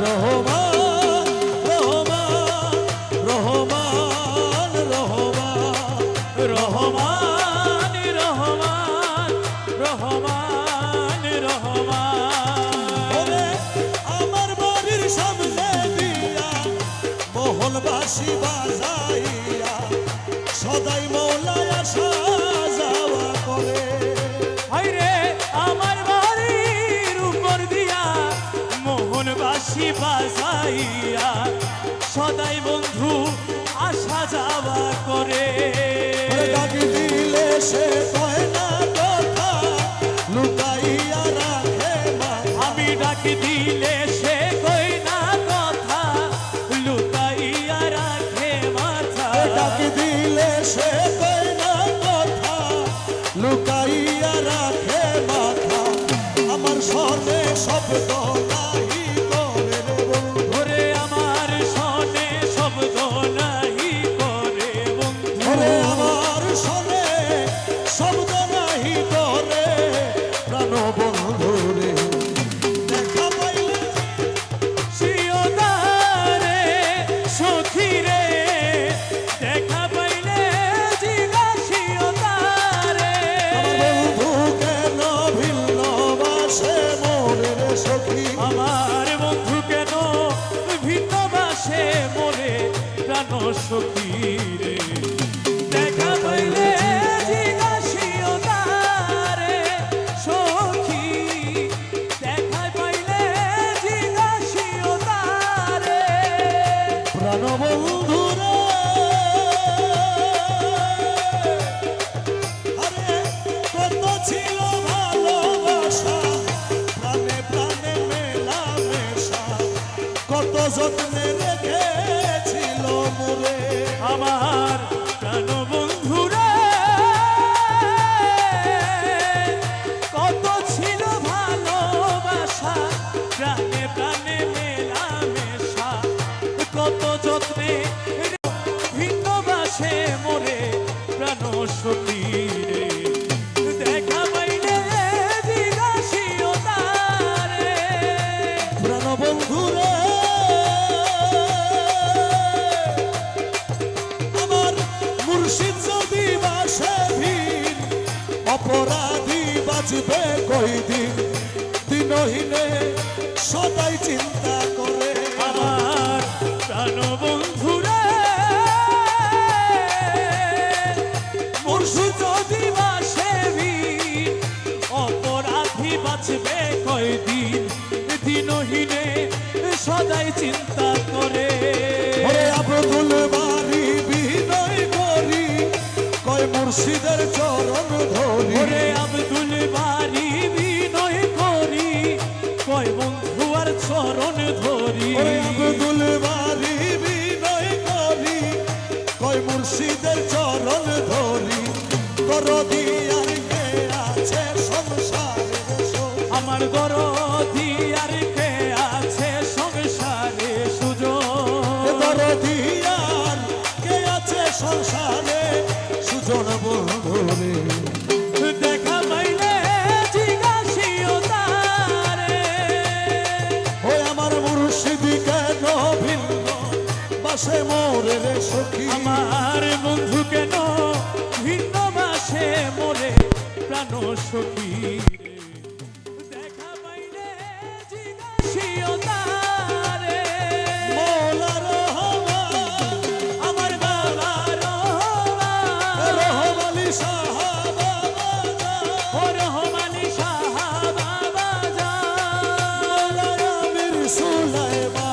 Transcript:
রহমান রহমান রহমান রহমান রহমান রহমান রহমান আমার বাড়ির সামনে দিয়া মোহনবাসী বাজাইয়া সদাই মৌলায় আসা যাওয়া করে। হায়রে আমার বাড়ির উপর দিয়া মোহনবাসী বাজাইয়া সদাই বন্ধু আসা যাওয়া করে। ডাকি দিলে সে কয় না কথা লুকাইয়া রাখে মাথা। আমি ডাকি দিলে সে কই না কথা লুকাইয়া রাখে মাথা। ডাকি দিলে সে কয় না কথা লুকাইয়া রাখে মাথা। আমার সনে শব্দ নাহি করে রে বন্ধু। ওরে আমার সনে শব্দ নাহি করে বন্ধু। ওরে আমার সনে শব্দ নাহি করে প্রাণ বন্ধু রে। দেখা পাইলে শিওদারে সখী রে দেখা পাইলে জিজ্ঞাসিওদারে। বন্ধু কেন ভিন্ন বাসে মোরে রে সখী। আমার বন্ধু কেন ভিন্ন বাসে মোরে প্রাণ সখী রে। দেখা পাইলে জিজ্ঞাসিওদারে সখী দেখা পাইলে জিজ্ঞাসিওদারে। প্রাণ বন্ধু রে আরে কত ছিল ভালোবাসা প্রাণে প্রাণে মেলামেশা কত যত্নে রেখেছিল মোরে। আমার প্রাণ বন্ধু রে কত ছিল ভালোবাসা প্রাণে প্রাণে মেলামেশা কত যত্নে ভিন্ন বাসে মোরে প্রাণ সখী রে। দেখা পাইলে জিজ্ঞাসিওদারে। প্রাণ বন্ধু রে আমার মুর্শিদ যদি বাসে ভিন অপরাধী বাঁচবে কয়দিন দিনহীনে সদাই চিন্তা করে। আমার প্রাণ বন্ধু রে মুর্শিদ যদি বাসে ভিন অপরাধী বাঁচবে কয়দিন দিনহীনে সদাই চিন্তা করে। ওরে আব্দুল বারি বিনয় করি কয় মুর্শিদের চরণ ধরি। ওরে আব্দুল বারি বিনয় করি কয় বন্ধু আর চরণ ধরি। ওরে আব্দুল বারি বিনয় করি কয় মুর্শিদের চরণ ধরি। দরদি আর কে আছে সংসারে আমার দরদি আর কে আছে সংসারে সুজন। দরদি আর কে আছে সংসারে সুজন বন্ধু রে। দেখা পাইলে জিজ্ঞাসিওদারে। ওই আমার মুর্শিদ কেন ভিন্ন বাসে মোরে রে সখী। আমার বন্ধু কেন ভিন্ন বাসে মোরে প্রাণ সখী রে। দেখা পাইলে জিজ্ঞাসিওদারে। মৌলা রহমান আমার বাবা রহমান রহমালি সাহাবা ও রহমানি সাহা বাবা জান। মৌলা আমির সুলাইমান